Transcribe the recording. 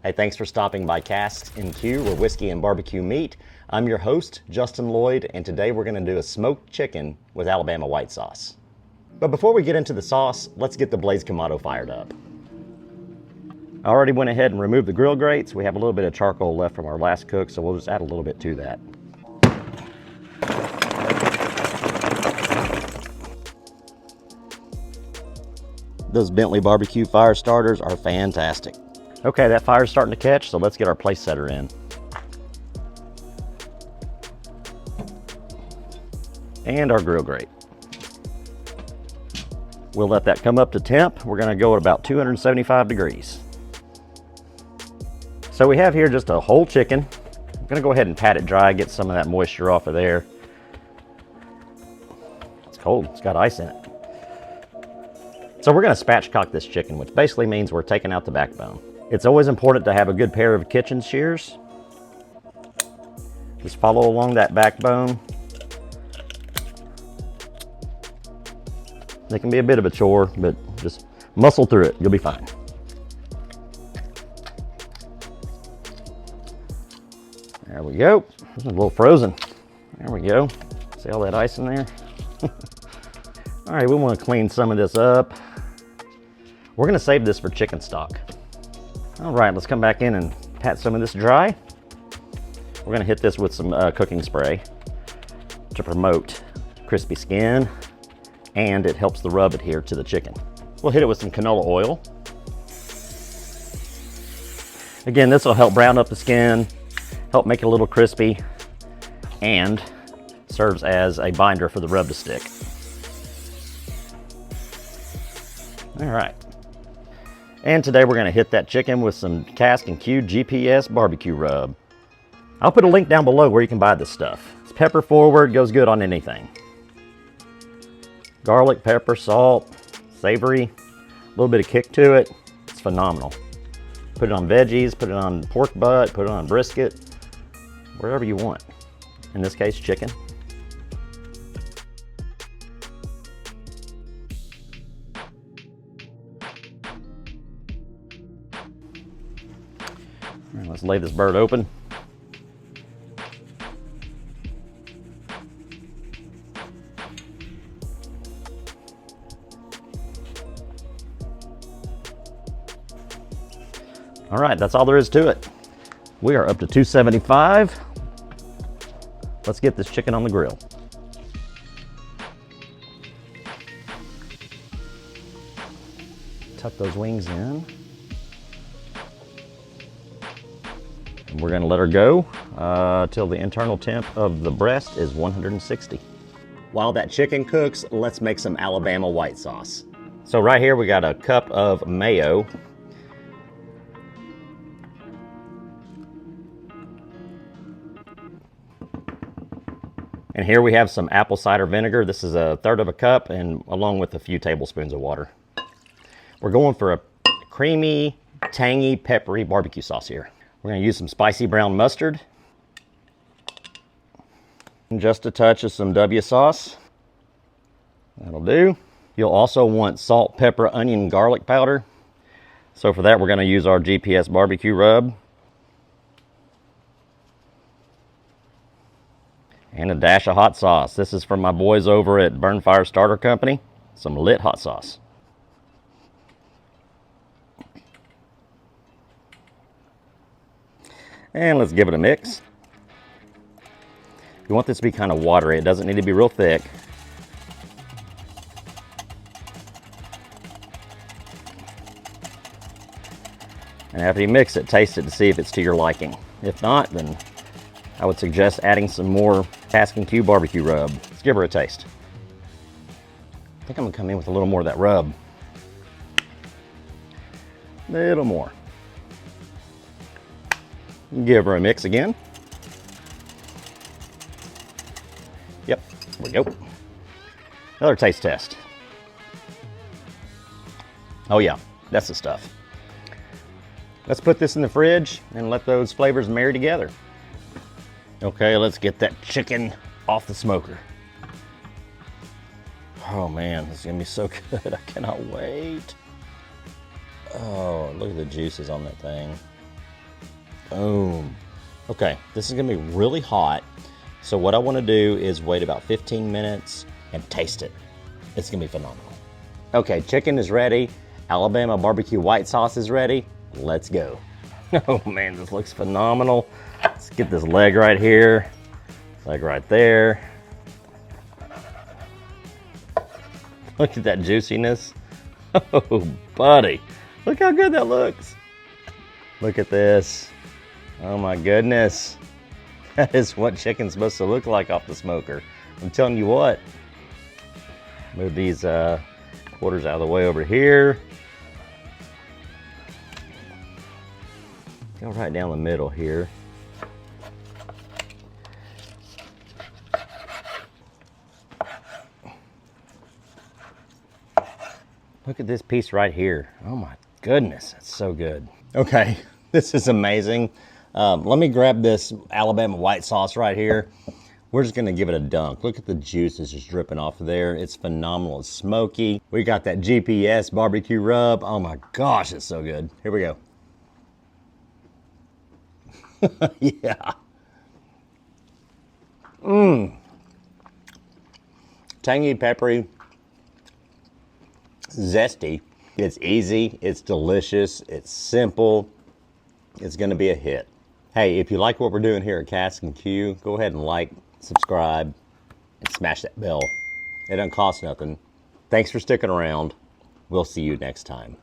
Hey, thanks for stopping by Casks-n-Que, where whiskey and barbecue meet. I'm your host, Justin Lloyd, and today we're going to do a smoked chicken with Alabama white sauce. But before we get into the sauce, let's get the Blaze Kamado fired up. I already went ahead and removed the grill grates. We have a little bit of charcoal left from our last cook, so we'll just add a little bit to that. Those Bentley barbecue fire starters are fantastic. Okay, that fire's starting to catch, so let's get our place setter in. And our grill grate. We'll let that come up to temp. We're gonna go at about 275 degrees. So we have here just a whole chicken. I'm gonna go ahead and pat it dry, get some of that moisture off of there. It's cold, it's got ice in it. So we're gonna spatchcock this chicken, which basically means we're taking out the backbone. It's always important to have a good pair of kitchen shears. Just follow along that backbone. It can be a bit of a chore, but just muscle through it, you'll be fine. There we go. This is a little frozen. There we go. See all that ice in there? All right, we want to clean some of this up. We're gonna save this for chicken stock. All right, let's come back in and pat some of this dry. We're gonna hit this with some cooking spray to promote crispy skin, and it helps the rub adhere to the chicken. We'll hit it with some canola oil. Again, this will help brown up the skin, help make it a little crispy, and serves as a binder for the rub to stick. All right. And today we're gonna hit that chicken with some Casks-n-Que GPS barbecue rub. I'll put a link down below where you can buy this stuff. It's pepper forward, goes good on anything. Garlic, pepper, salt, savory, a little bit of kick to it. It's phenomenal. Put it on veggies, put it on pork butt, put it on brisket, wherever you want. In this case, chicken. All right, let's lay this bird open. All right, that's all there is to it. We are up to 275. Let's get this chicken on the grill. Tuck those wings in. And we're gonna let her go till the internal temp of the breast is 160. While that chicken cooks, let's make some Alabama white sauce. So right here we got a cup of mayo. And here we have some apple cider vinegar. This is 1/3 of a cup, and along with a few tablespoons of water. We're going for a creamy, tangy, peppery barbecue sauce here. We're gonna use some spicy brown mustard. And just a touch of some W sauce. That'll do. You'll also want salt, pepper, onion, garlic powder. So for that, we're gonna use our GPS barbecue rub. And a dash of hot sauce. This is from my boys over at Burn Fire Starter Company. Some lit hot sauce. And let's give it a mix. You want this to be kind of watery. It doesn't need to be real thick. And after you mix it, taste it to see if it's to your liking. If not, then I would suggest adding some more Casks-n-Que barbecue rub. Let's give her a taste. I think I'm gonna come in with a little more of that rub. A little more. Give her a mix again. Yep, there we go. Another taste test. Oh yeah, that's the stuff. Let's put this in the fridge and let those flavors marry together. Okay, let's get that chicken off the smoker. Oh man, this is gonna be so good. I cannot wait. Oh, look at the juices on that thing. Boom. Okay, this is gonna be really hot. So what I wanna do is wait about 15 minutes and taste it. It's gonna be phenomenal. Okay, chicken is ready. Alabama barbecue white sauce is ready. Let's go. Oh man, this looks phenomenal. Let's get this leg right here. Leg right there. Look at that juiciness. Oh, buddy. Look how good that looks. Look at this. Oh my goodness. That is what chicken's supposed to look like off the smoker. I'm telling you what. Move these quarters out of the way over here. Go right down the middle here. Look at this piece right here. Oh my goodness, that's so good. Okay, this is amazing. Let me grab this Alabama white sauce right here. We're just gonna give it a dunk. Look at the juices just dripping off of there. It's phenomenal, it's smoky. We got that GPS barbecue rub. Oh my gosh, it's so good. Here we go. Yeah. Tangy, peppery, zesty. It's easy, it's delicious, it's simple. It's gonna be a hit. Hey, if you like what we're doing here at Casks-n-Que, go ahead and like, subscribe, and smash that bell. It doesn't cost nothing. Thanks for sticking around. We'll see you next time.